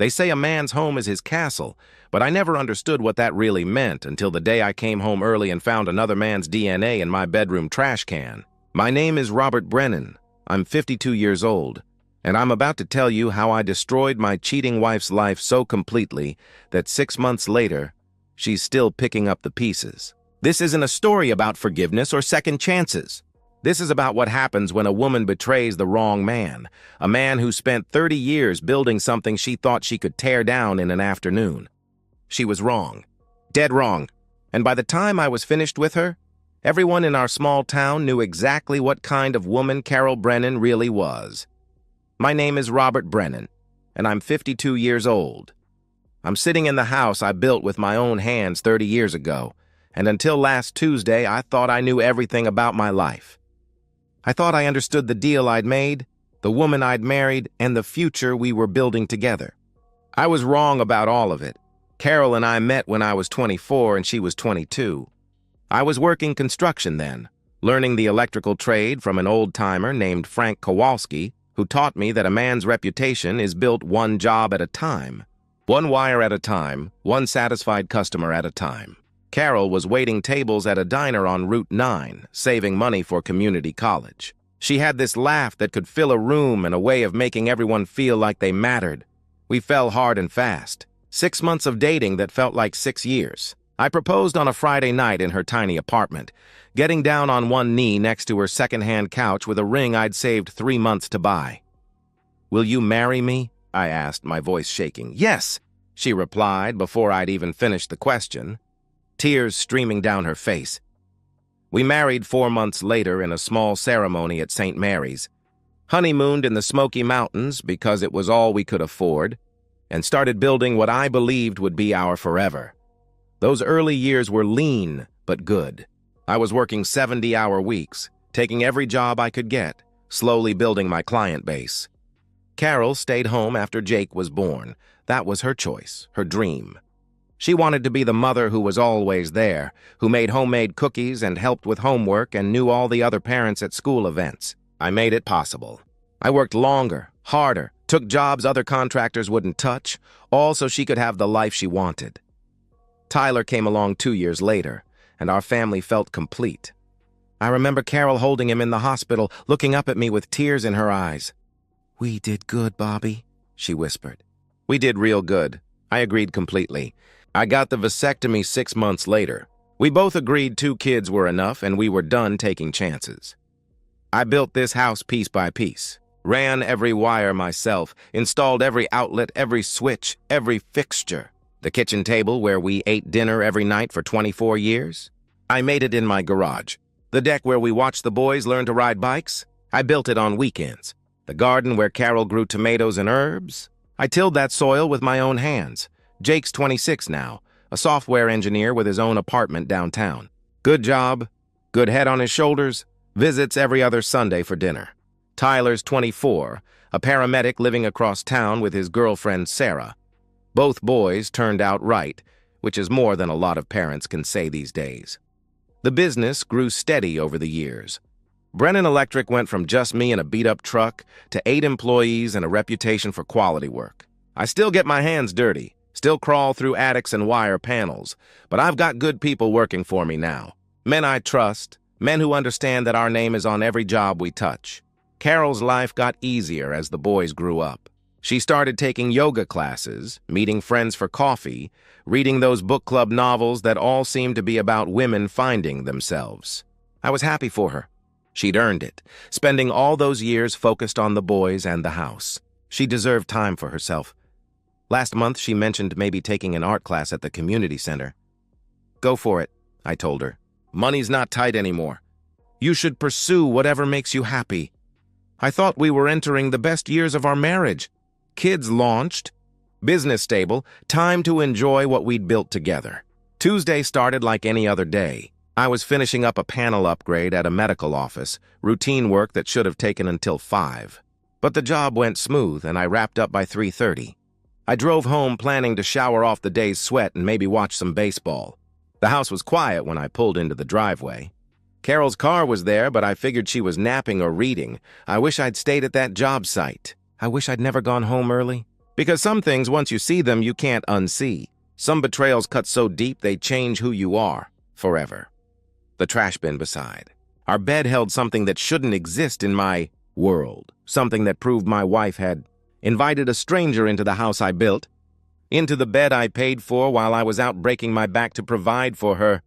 They say a man's home is his castle, but I never understood what that really meant until the day I came home early and found another man's DNA in my bedroom trash can. My name is Robert Brennan. I'm 52 years old, and I'm about to tell you how I destroyed my cheating wife's life so completely that 6 months later, she's still picking up the pieces. This isn't a story about forgiveness or second chances. This is about what happens when a woman betrays the wrong man, a man who spent 30 years building something she thought she could tear down in an afternoon. She was wrong, dead wrong, and by the time I was finished with her, everyone in our small town knew exactly what kind of woman Carol Brennan really was. My name is Robert Brennan, and I'm 52 years old. I'm sitting in the house I built with my own hands 30 years ago, and until last Tuesday, I thought I knew everything about my life. I thought I understood the deal I'd made, the woman I'd married, and the future we were building together. I was wrong about all of it. Carol and I met when I was 24 and she was 22. I was working construction then, learning the electrical trade from an old-timer named Frank Kowalski, who taught me that a man's reputation is built one job at a time. One wire at a time, one satisfied customer at a time. Carol was waiting tables at a diner on Route 9, saving money for community college. She had this laugh that could fill a room and a way of making everyone feel like they mattered. We fell hard and fast. 6 months of dating that felt like 6 years. I proposed on a Friday night in her tiny apartment, getting down on one knee next to her second-hand couch with a ring I'd saved 3 months to buy. "Will you marry me?" I asked, my voice shaking. "Yes," she replied before I'd even finished the question, tears streaming down her face. We married 4 months later in a small ceremony at St. Mary's, honeymooned in the Smoky Mountains because it was all we could afford, and started building what I believed would be our forever. Those early years were lean but good. I was working 70-hour weeks, taking every job I could get, slowly building my client base. Carol stayed home after Jake was born. That was her choice, her dream. She wanted to be the mother who was always there, who made homemade cookies and helped with homework and knew all the other parents at school events. I made it possible. I worked longer, harder, took jobs other contractors wouldn't touch, all so she could have the life she wanted. Tyler came along 2 years later, and our family felt complete. I remember Carol holding him in the hospital, looking up at me with tears in her eyes. "We did good, Bobby," she whispered. "We did real good." I agreed completely. I got the vasectomy 6 months later. We both agreed 2 kids were enough, and we were done taking chances. I built this house piece by piece, ran every wire myself, installed every outlet, every switch, every fixture. The kitchen table where we ate dinner every night for 24 years. I made it in my garage. The deck where we watched the boys learn to ride bikes. I built it on weekends. The garden where Carol grew tomatoes and herbs. I tilled that soil with my own hands. Jake's 26 now, a software engineer with his own apartment downtown. Good job, good head on his shoulders, visits every other Sunday for dinner. Tyler's 24, a paramedic living across town with his girlfriend Sarah. Both boys turned out right, which is more than a lot of parents can say these days. The business grew steady over the years. Brennan Electric went from just me and a beat-up truck to 8 employees and a reputation for quality work. I still get my hands dirty. Still crawl through attics and wire panels, but I've got good people working for me now. Men I trust, men who understand that our name is on every job we touch. Carol's life got easier as the boys grew up. She started taking yoga classes, meeting friends for coffee, reading those book club novels that all seemed to be about women finding themselves. I was happy for her. She'd earned it, spending all those years focused on the boys and the house. She deserved time for herself. Last month, she mentioned maybe taking an art class at the community center. "Go for it," I told her. "Money's not tight anymore. You should pursue whatever makes you happy." I thought we were entering the best years of our marriage. Kids launched, business stable, time to enjoy what we'd built together. Tuesday started like any other day. I was finishing up a panel upgrade at a medical office, routine work that should have taken until 5. But the job went smooth, and I wrapped up by 3:30. I drove home planning to shower off the day's sweat and maybe watch some baseball. The house was quiet when I pulled into the driveway. Carol's car was there, but I figured she was napping or reading. I wish I'd stayed at that job site. I wish I'd never gone home early. Because some things, once you see them, you can't unsee. Some betrayals cut so deep they change who you are forever. The trash bin beside. Our bed held something that shouldn't exist in my world. Something that proved my wife had invited a stranger into the house I built, into the bed I paid for while I was out breaking my back to provide for her.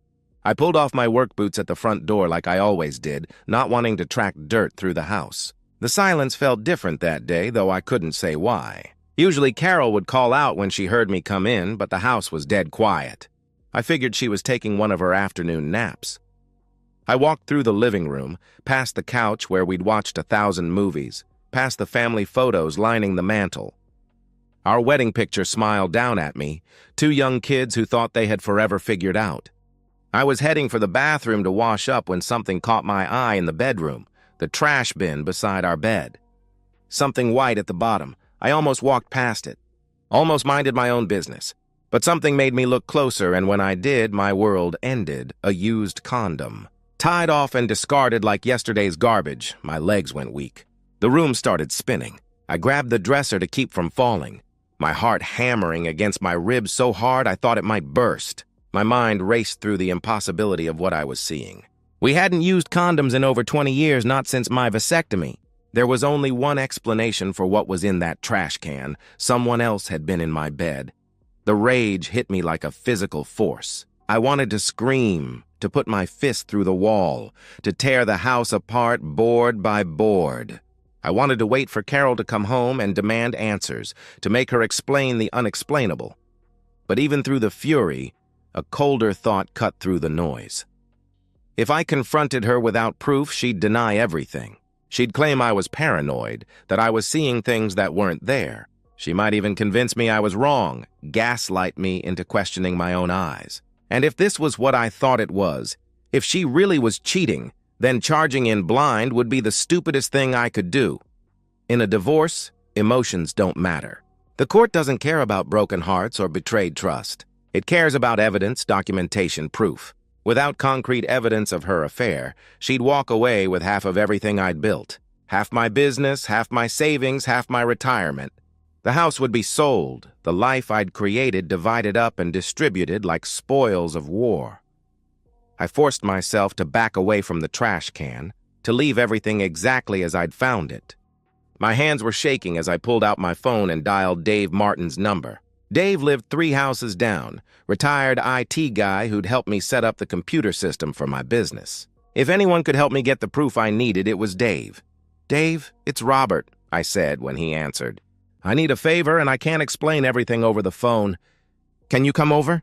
I pulled off my work boots at the front door like I always did, not wanting to track dirt through the house. The silence felt different that day, though I couldn't say why. Usually Carol would call out when she heard me come in, but the house was dead quiet. I figured she was taking one of her afternoon naps. I walked through the living room, past the couch where we'd watched 1,000 movies, past the family photos lining the mantel. Our wedding picture smiled down at me, 2 young kids who thought they had forever figured out. I was heading for the bathroom to wash up when something caught my eye in the bedroom, the trash bin beside our bed. Something white at the bottom. I almost walked past it, almost minded my own business. But something made me look closer, and when I did, my world ended. A used condom. Tied off and discarded like yesterday's garbage, my legs went weak. The room started spinning. I grabbed the dresser to keep from falling, my heart hammering against my ribs so hard I thought it might burst. My mind raced through the impossibility of what I was seeing. We hadn't used condoms in over 20 years, not since my vasectomy. There was only one explanation for what was in that trash can. Someone else had been in my bed. The rage hit me like a physical force. I wanted to scream, to put my fist through the wall, to tear the house apart board by board. I wanted to wait for Carol to come home and demand answers, to make her explain the unexplainable. But even through the fury, a colder thought cut through the noise. If I confronted her without proof, she'd deny everything. She'd claim I was paranoid, that I was seeing things that weren't there. She might even convince me I was wrong, gaslight me into questioning my own eyes. And if this was what I thought it was, if she really was cheating, then charging in blind would be the stupidest thing I could do. In a divorce, emotions don't matter. The court doesn't care about broken hearts or betrayed trust. It cares about evidence, documentation, proof. Without concrete evidence of her affair, she'd walk away with half of everything I'd built. Half my business, half my savings, half my retirement. The house would be sold, the life I'd created divided up and distributed like spoils of war. I forced myself to back away from the trash can, to leave everything exactly as I'd found it. My hands were shaking as I pulled out my phone and dialed Dave Martin's number. Dave lived 3 houses down, retired IT guy who'd helped me set up the computer system for my business. If anyone could help me get the proof I needed, it was Dave. "Dave, it's Robert," I said when he answered. "I need a favor and I can't explain everything over the phone. Can you come over?"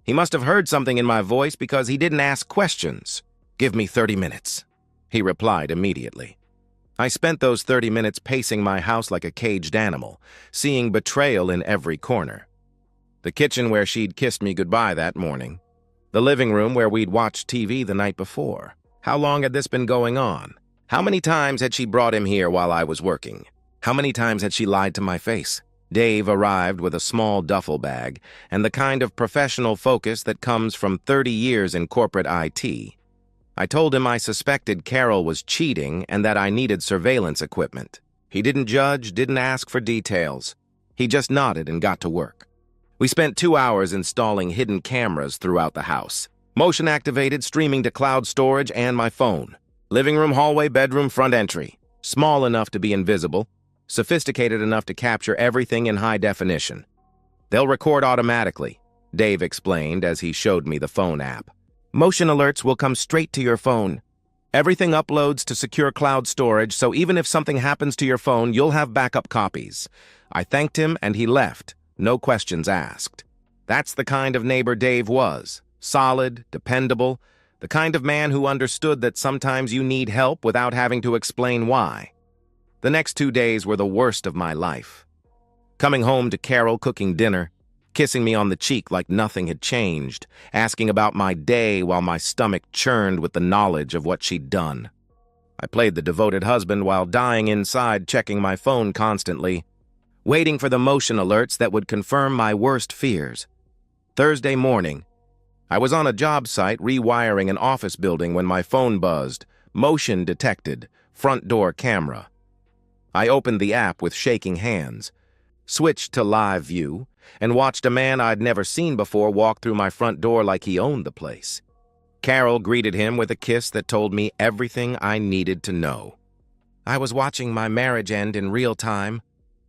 He must have heard something in my voice because he didn't ask questions. "Give me 30 minutes," he replied immediately. I spent those 30 minutes pacing my house like a caged animal, seeing betrayal in every corner. The kitchen where she'd kissed me goodbye that morning. The living room where we'd watched TV the night before. How long had this been going on? How many times had she brought him here while I was working? How many times had she lied to my face? Dave arrived with a small duffel bag and the kind of professional focus that comes from 30 years in corporate IT. I told him I suspected Carol was cheating and that I needed surveillance equipment. He didn't judge, didn't ask for details. He just nodded and got to work. We spent 2 hours installing hidden cameras throughout the house. Motion-activated, streaming to cloud storage and my phone. Living room, hallway, bedroom, front entry. Small enough to be invisible, sophisticated enough to capture everything in high definition. "They'll record automatically," Dave explained as he showed me the phone app. "Motion alerts will come straight to your phone. Everything uploads to secure cloud storage, so even if something happens to your phone, you'll have backup copies." I thanked him and he left, no questions asked. That's the kind of neighbor Dave was. Solid, dependable, the kind of man who understood that sometimes you need help without having to explain why. The next 2 days were the worst of my life. Coming home to Carol cooking dinner, kissing me on the cheek like nothing had changed, asking about my day while my stomach churned with the knowledge of what she'd done. I played the devoted husband while dying inside, checking my phone constantly, waiting for the motion alerts that would confirm my worst fears. Thursday morning, I was on a job site rewiring an office building when my phone buzzed. Motion detected. Front door camera. I opened the app with shaking hands. switched to live view, and watched a man I'd never seen before walk through my front door like he owned the place. Carol greeted him with a kiss that told me everything I needed to know. I was watching my marriage end in real time.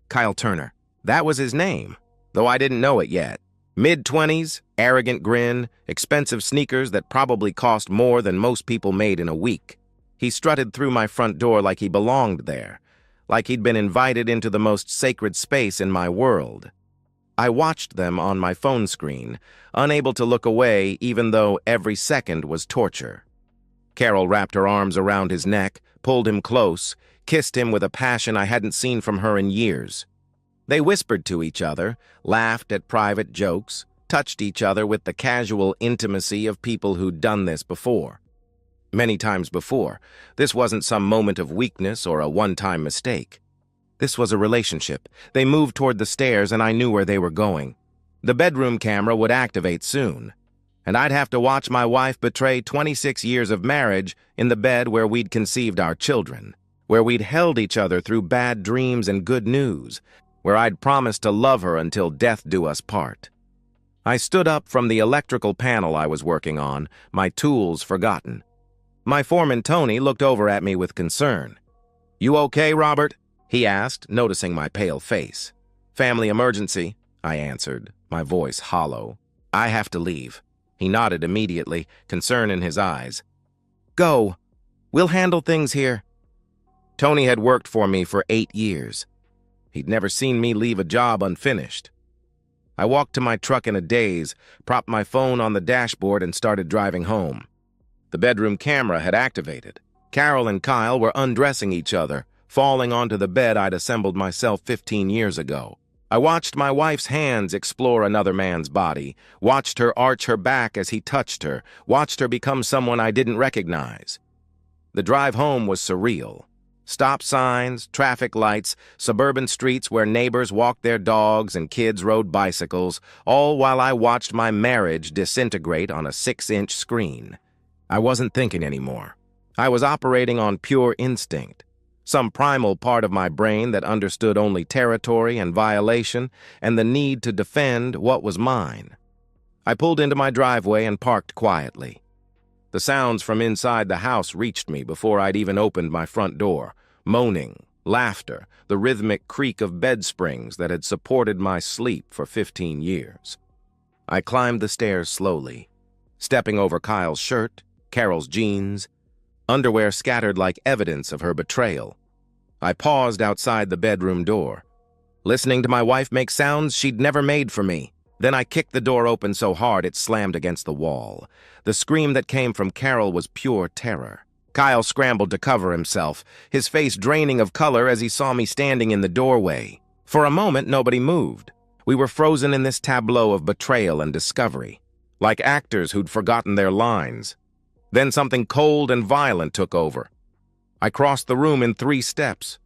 Kyle Turner. That was his name, though I didn't know it yet. Mid-20s, arrogant grin, expensive sneakers that probably cost more than most people made in a week. He strutted through my front door like he belonged there, like he'd been invited into the most sacred space in my world. I watched them on my phone screen, unable to look away even though every second was torture. Carol wrapped her arms around his neck, pulled him close, kissed him with a passion I hadn't seen from her in years. They whispered to each other, laughed at private jokes, touched each other with the casual intimacy of people who'd done this before. Many times before, this wasn't some moment of weakness or a one-time mistake. This was a relationship. They moved toward the stairs and I knew where they were going. The bedroom camera would activate soon, and I'd have to watch my wife betray 26 years of marriage in the bed where we'd conceived our children, where we'd held each other through bad dreams and good news, where I'd promised to love her until death do us part. I stood up from the electrical panel I was working on, my tools forgotten. My foreman, Tony, looked over at me with concern. "You okay, Robert?" he asked, noticing my pale face. "Family emergency," I answered, my voice hollow. "I have to leave." He nodded immediately, concern in his eyes. "Go. We'll handle things here." Tony had worked for me for 8 years. He'd never seen me leave a job unfinished. I walked to my truck in a daze, propped my phone on the dashboard, and started driving home. The bedroom camera had activated. Carol and Kyle were undressing each other, falling onto the bed I'd assembled myself 15 years ago. I watched my wife's hands explore another man's body, watched her arch her back as he touched her, watched her become someone I didn't recognize. The drive home was surreal. Stop signs, traffic lights, suburban streets where neighbors walked their dogs and kids rode bicycles, all while I watched my marriage disintegrate on a 6-inch screen. I wasn't thinking anymore. I was operating on pure instinct, some primal part of my brain that understood only territory and violation and the need to defend what was mine. I pulled into my driveway and parked quietly. The sounds from inside the house reached me before I'd even opened my front door. Moaning, laughter, the rhythmic creak of bed springs that had supported my sleep for 15 years. I climbed the stairs slowly, stepping over Kyle's shirt, Carol's jeans, underwear scattered like evidence of her betrayal. I paused outside the bedroom door, listening to my wife make sounds she'd never made for me. Then I kicked the door open so hard it slammed against the wall. The scream that came from Carol was pure terror. Kyle scrambled to cover himself, his face draining of color as he saw me standing in the doorway. For a moment, nobody moved. We were frozen in this tableau of betrayal and discovery, like actors who'd forgotten their lines. Then something cold and violent took over. I crossed the room in 3 steps,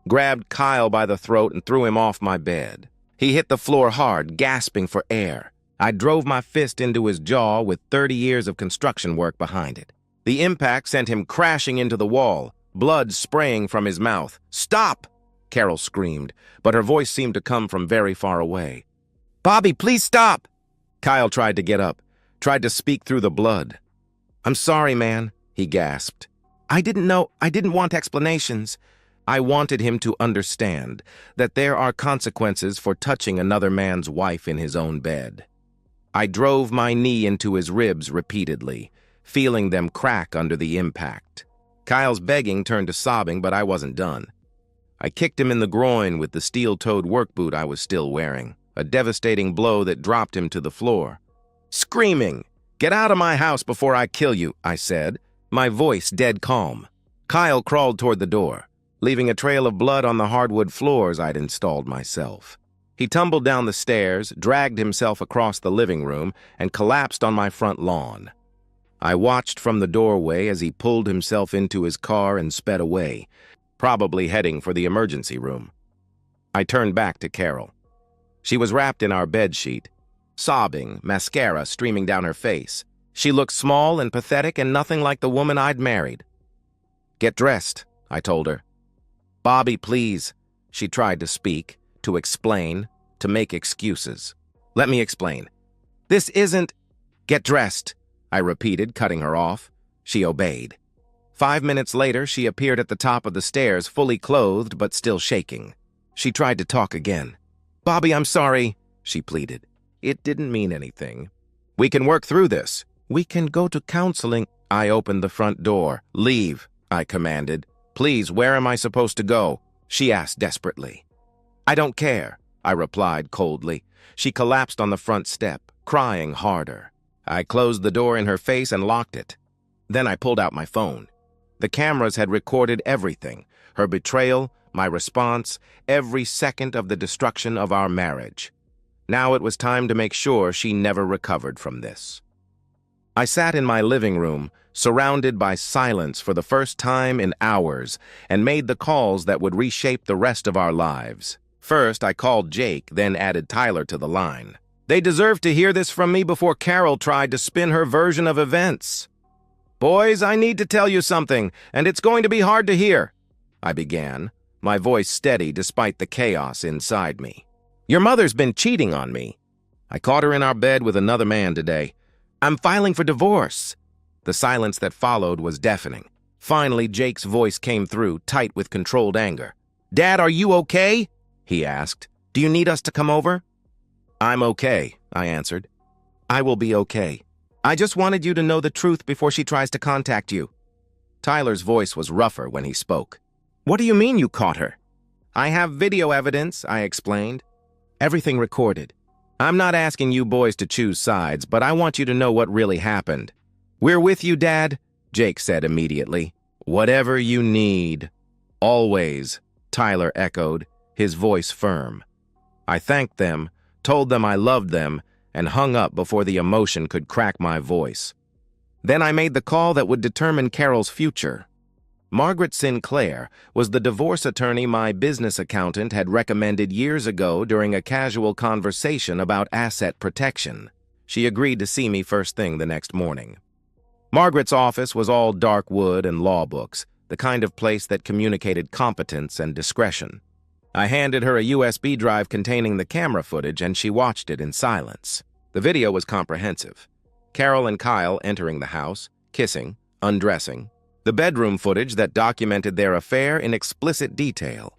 grabbed Kyle by the throat and threw him off my bed. He hit the floor hard, gasping for air. I drove my fist into his jaw with 30 years of construction work behind it. The impact sent him crashing into the wall, blood spraying from his mouth. "Stop!" Carol screamed, but her voice seemed to come from very far away. "Bobby, please stop!" Kyle tried to get up, tried to speak through the blood. "I'm sorry, man," he gasped. I didn't want explanations. I wanted him to understand that there are consequences for touching another man's wife in his own bed. I drove my knee into his ribs repeatedly, feeling them crack under the impact. Kyle's begging turned to sobbing, but I wasn't done. I kicked him in the groin with the steel-toed work boot I was still wearing, a devastating blow that dropped him to the floor. Screaming, "Get out of my house before I kill you," I said, my voice dead calm. Kyle crawled toward the door, leaving a trail of blood on the hardwood floors I'd installed myself. He tumbled down the stairs, dragged himself across the living room, and collapsed on my front lawn. I watched from the doorway as he pulled himself into his car and sped away, probably heading for the emergency room. I turned back to Carol. She was wrapped in our bedsheet, sobbing, mascara streaming down her face. She looked small and pathetic and nothing like the woman I'd married. "Get dressed," I told her. "Bobby, please." She tried to speak, to explain, to make excuses. Let me explain. This isn't— Get dressed, I repeated, cutting her off. She obeyed. 5 minutes later, she appeared at the top of the stairs, fully clothed but still shaking. She tried to talk again. "Bobby, I'm sorry," she pleaded. "It didn't mean anything. We can work through this. We can go to counseling." I opened the front door. "Leave," I commanded. "Please, where am I supposed to go?" she asked desperately. "I don't care," I replied coldly. She collapsed on the front step, crying harder. I closed the door in her face and locked it. Then I pulled out my phone. The cameras had recorded everything: her betrayal, my response, every second of the destruction of our marriage. Now it was time to make sure she never recovered from this. I sat in my living room, surrounded by silence for the first time in hours, and made the calls that would reshape the rest of our lives. First, I called Jake, then added Tyler to the line. They deserved to hear this from me before Carol tried to spin her version of events. "Boys, I need to tell you something, and it's going to be hard to hear," I began, my voice steady despite the chaos inside me. "Your mother's been cheating on me. I caught her in our bed with another man today. I'm filing for divorce." The silence that followed was deafening. Finally, Jake's voice came through, tight with controlled anger. "Dad, are you okay?" he asked. "Do you need us to come over?" "I'm okay," I answered. "I will be okay. I just wanted you to know the truth before she tries to contact you." Tyler's voice was rougher when he spoke. "What do you mean you caught her?" "I have video evidence," I explained. "Everything recorded. I'm not asking you boys to choose sides, but I want you to know what really happened." "We're with you, Dad," Jake said immediately. "Whatever you need." "Always," Tyler echoed, his voice firm. I thanked them, told them I loved them, and hung up before the emotion could crack my voice. Then I made the call that would determine Carol's future. Margaret Sinclair was the divorce attorney my business accountant had recommended years ago during a casual conversation about asset protection. She agreed to see me first thing the next morning. Margaret's office was all dark wood and law books, the kind of place that communicated competence and discretion. I handed her a USB drive containing the camera footage, and she watched it in silence. The video was comprehensive. Carol and Kyle entering the house, kissing, undressing. The bedroom footage that documented their affair in explicit detail.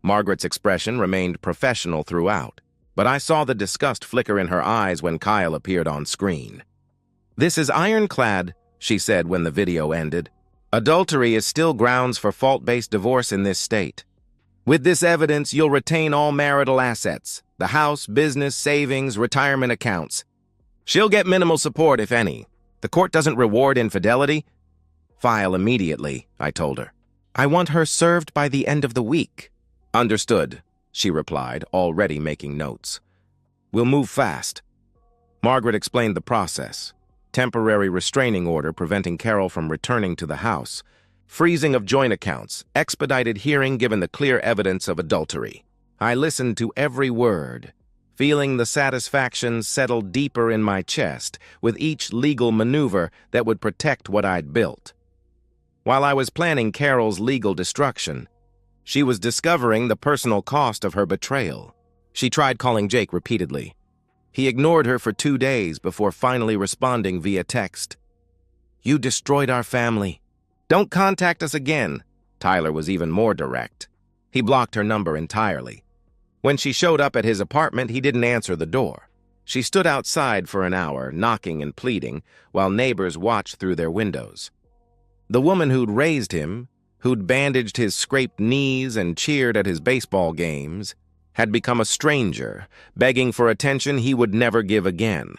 Margaret's expression remained professional throughout, but I saw the disgust flicker in her eyes when Kyle appeared on screen. "This is ironclad," she said when the video ended. "Adultery is still grounds for fault-based divorce in this state. With this evidence, you'll retain all marital assets, the house, business, savings, retirement accounts. She'll get minimal support, if any. The court doesn't reward infidelity." "File immediately," I told her. "I want her served by the end of the week." "Understood," she replied, already making notes. "We'll move fast." Margaret explained the process. Temporary restraining order preventing Carol from returning to the house. Freezing of joint accounts. Expedited hearing given the clear evidence of adultery. I listened to every word, feeling the satisfaction settle deeper in my chest with each legal maneuver that would protect what I'd built. While I was planning Carol's legal destruction, she was discovering the personal cost of her betrayal. She tried calling Jake repeatedly. He ignored her for 2 days before finally responding via text. "You destroyed our family. Don't contact us again." Tyler was even more direct. He blocked her number entirely. When she showed up at his apartment, he didn't answer the door. She stood outside for an hour, knocking and pleading, while neighbors watched through their windows. The woman who'd raised him, who'd bandaged his scraped knees and cheered at his baseball games, had become a stranger, begging for attention he would never give again.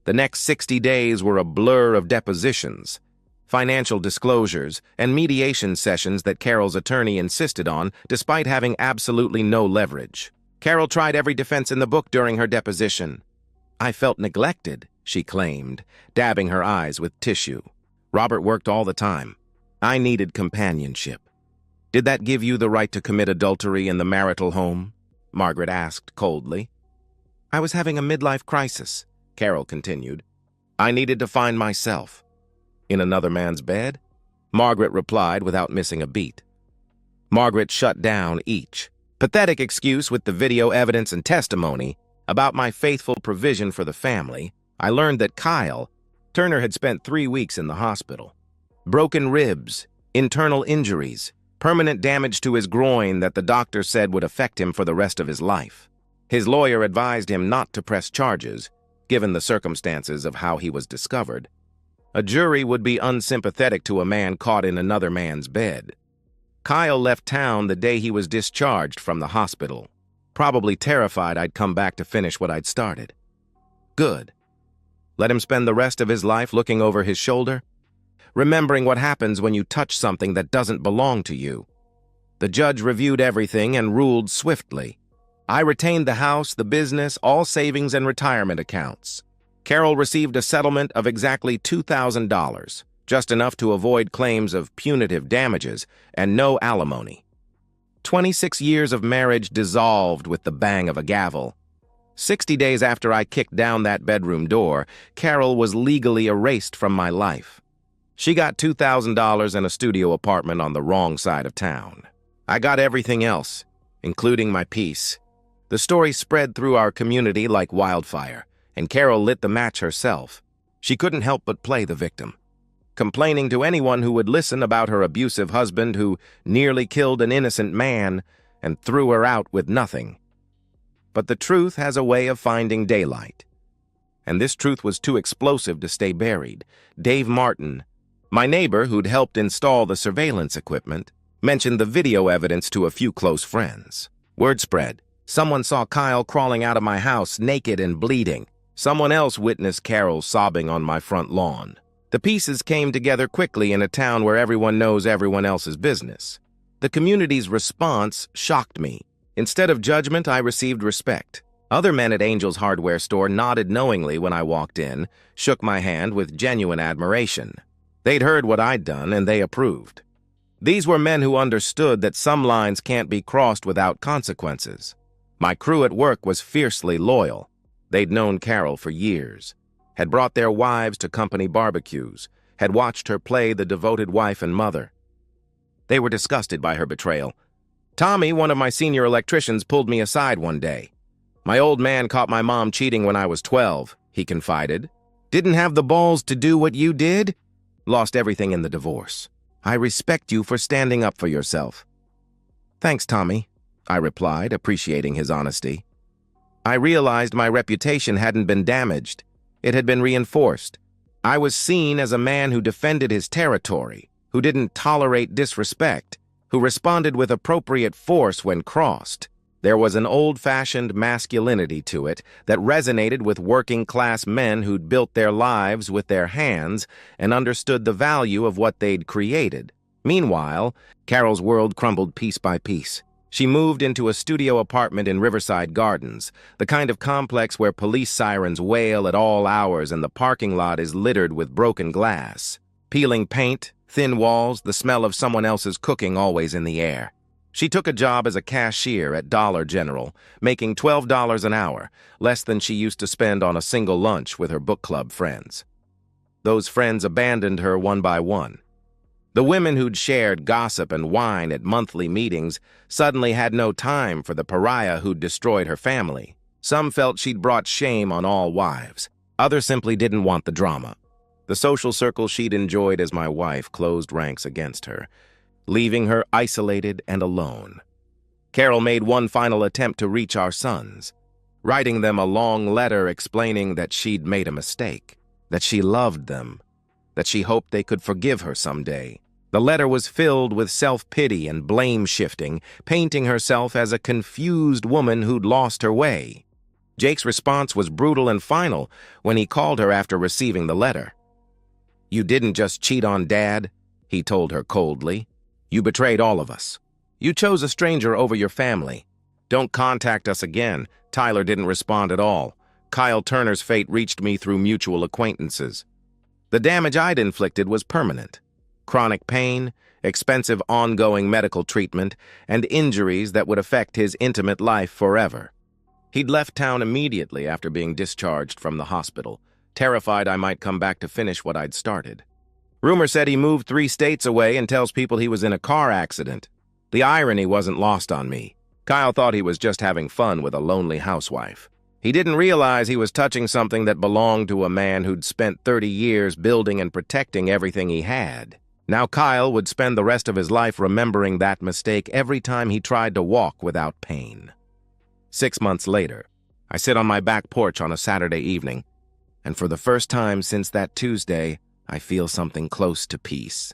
The next 60 days were a blur of depositions, financial disclosures, and mediation sessions that Carol's attorney insisted on, despite having absolutely no leverage. Carol tried every defense in the book during her deposition. "I felt neglected," she claimed, dabbing her eyes with tissue. "Robert worked all the time. I needed companionship." "Did that give you the right to commit adultery in the marital home?" Margaret asked coldly. "I was having a midlife crisis," Carol continued. "I needed to find myself." "In another man's bed?" Margaret replied without missing a beat. Margaret shut down each. Pathetic excuse with the video evidence and testimony about my faithful provision for the family, I learned that Kyle Turner had spent 3 weeks in the hospital. Broken ribs, internal injuries, permanent damage to his groin that the doctor said would affect him for the rest of his life. His lawyer advised him not to press charges, given the circumstances of how he was discovered. A jury would be unsympathetic to a man caught in another man's bed. Kyle left town the day he was discharged from the hospital, probably terrified I'd come back to finish what I'd started. Good. Let him spend the rest of his life looking over his shoulder, remembering what happens when you touch something that doesn't belong to you. The judge reviewed everything and ruled swiftly. I retained the house, the business, all savings and retirement accounts. Carol received a settlement of exactly $2,000, just enough to avoid claims of punitive damages and no alimony. 26 years of marriage dissolved with the bang of a gavel. 60 days after I kicked down that bedroom door, Carol was legally erased from my life. She got $2,000 and a studio apartment on the wrong side of town. I got everything else, including my peace. The story spread through our community like wildfire, and Carol lit the match herself. She couldn't help but play the victim, complaining to anyone who would listen about her abusive husband who nearly killed an innocent man and threw her out with nothing. But the truth has a way of finding daylight. And this truth was too explosive to stay buried. Dave Martin, my neighbor who'd helped install the surveillance equipment, mentioned the video evidence to a few close friends. Word spread. Someone saw Kyle crawling out of my house naked and bleeding. Someone else witnessed Carol sobbing on my front lawn. The pieces came together quickly in a town where everyone knows everyone else's business. The community's response shocked me. Instead of judgment, I received respect. Other men at Angel's hardware store nodded knowingly when I walked in, shook my hand with genuine admiration. They'd heard what I'd done, and they approved. These were men who understood that some lines can't be crossed without consequences. My crew at work was fiercely loyal. They'd known Carol for years, had brought their wives to company barbecues, had watched her play the devoted wife and mother. They were disgusted by her betrayal. Tommy, one of my senior electricians, pulled me aside one day. My old man caught my mom cheating when I was 12, he confided. Didn't have the balls to do what you did? Lost everything in the divorce. I respect you for standing up for yourself. Thanks, Tommy, I replied, appreciating his honesty. I realized my reputation hadn't been damaged. It had been reinforced. I was seen as a man who defended his territory, who didn't tolerate disrespect, who responded with appropriate force when crossed. There was an old-fashioned masculinity to it that resonated with working-class men who'd built their lives with their hands and understood the value of what they'd created. Meanwhile, Carol's world crumbled piece by piece. She moved into a studio apartment in Riverside Gardens, the kind of complex where police sirens wail at all hours and the parking lot is littered with broken glass. Peeling paint, thin walls, the smell of someone else's cooking always in the air. She took a job as a cashier at Dollar General, making $12 an hour, less than she used to spend on a single lunch with her book club friends. Those friends abandoned her one by one. The women who'd shared gossip and wine at monthly meetings suddenly had no time for the pariah who'd destroyed her family. Some felt she'd brought shame on all wives. Others simply didn't want the drama. The social circle she'd enjoyed as my wife closed ranks against her, leaving her isolated and alone. Carol made one final attempt to reach our sons, writing them a long letter explaining that she'd made a mistake, that she loved them, that she hoped they could forgive her someday. The letter was filled with self-pity and blame-shifting, painting herself as a confused woman who'd lost her way. Jake's response was brutal and final when he called her after receiving the letter. "You didn't just cheat on Dad," he told her coldly. "You betrayed all of us. You chose a stranger over your family. Don't contact us again." Tyler didn't respond at all. Kyle Turner's fate reached me through mutual acquaintances. The damage I'd inflicted was permanent. Chronic pain, expensive ongoing medical treatment, and injuries that would affect his intimate life forever. He'd left town immediately after being discharged from the hospital, terrified I might come back to finish what I'd started. Rumor said he moved 3 states away and tells people he was in a car accident. The irony wasn't lost on me. Kyle thought he was just having fun with a lonely housewife. He didn't realize he was touching something that belonged to a man who'd spent 30 years building and protecting everything he had. Now Kyle would spend the rest of his life remembering that mistake every time he tried to walk without pain. 6 months later, I sit on my back porch on a Saturday evening, and for the first time since that Tuesday, I feel something close to peace.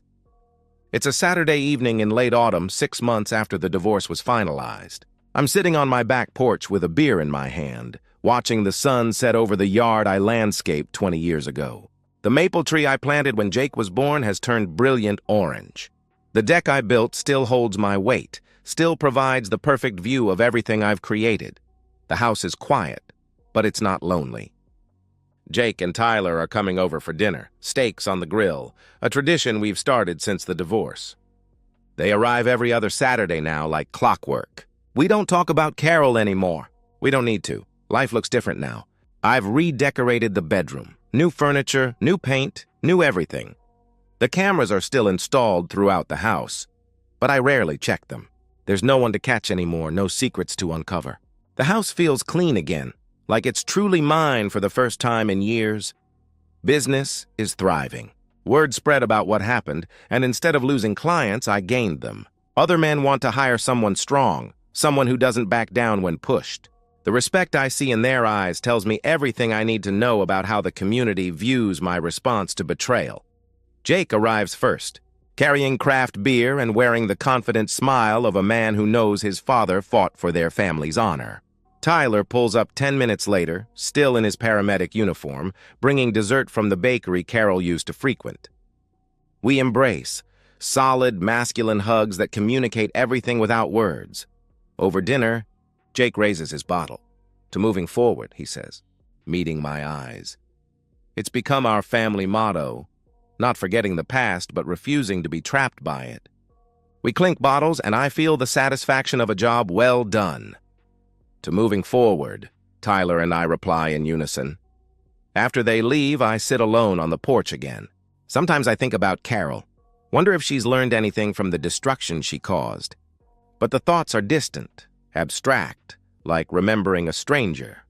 It's a Saturday evening in late autumn, 6 months after the divorce was finalized. I'm sitting on my back porch with a beer in my hand, watching the sun set over the yard I landscaped 20 years ago. The maple tree I planted when Jake was born has turned brilliant orange. The deck I built still holds my weight, still provides the perfect view of everything I've created. The house is quiet, but it's not lonely. Jake and Tyler are coming over for dinner, steaks on the grill, a tradition we've started since the divorce. They arrive every other Saturday now like clockwork. We don't talk about Carol anymore. We don't need to. Life looks different now. I've redecorated the bedroom. New furniture, new paint, new everything. The cameras are still installed throughout the house, but I rarely check them. There's no one to catch anymore, no secrets to uncover. The house feels clean again, like it's truly mine for the first time in years. Business is thriving. Word spread about what happened, and instead of losing clients, I gained them. Other men want to hire someone strong, someone who doesn't back down when pushed. The respect I see in their eyes tells me everything I need to know about how the community views my response to betrayal. Jake arrives first, carrying craft beer and wearing the confident smile of a man who knows his father fought for their family's honor. Tyler pulls up 10 minutes later, still in his paramedic uniform, bringing dessert from the bakery Carol used to frequent. We embrace, solid, masculine hugs that communicate everything without words. Over dinner, Jake raises his bottle. To moving forward, he says, meeting my eyes. It's become our family motto, not forgetting the past, but refusing to be trapped by it. We clink bottles, and I feel the satisfaction of a job well done. To moving forward, Tyler and I reply in unison. After they leave, I sit alone on the porch again. Sometimes I think about Carol. Wonder if she's learned anything from the destruction she caused. But the thoughts are distant, abstract, like remembering a stranger.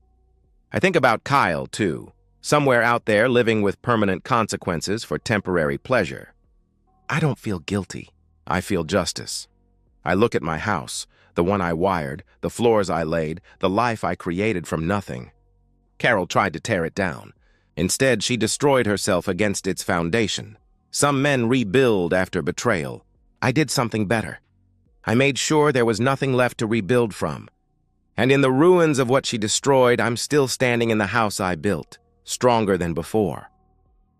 I think about Kyle, too, somewhere out there living with permanent consequences for temporary pleasure. I don't feel guilty. I feel justice. I look at my house, the one I wired, the floors I laid, the life I created from nothing. Carol tried to tear it down. Instead, she destroyed herself against its foundation. Some men rebuild after betrayal. I did something better. I made sure there was nothing left to rebuild from. And in the ruins of what she destroyed, I'm still standing in the house I built, stronger than before.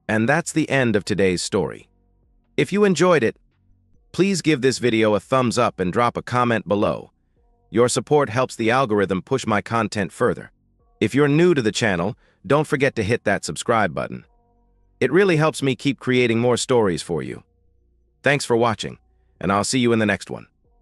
And that's the end of today's story. If you enjoyed it, please give this video a thumbs up and drop a comment below. Your support helps the algorithm push my content further. If you're new to the channel, don't forget to hit that subscribe button. It really helps me keep creating more stories for you. Thanks for watching, and I'll see you in the next one.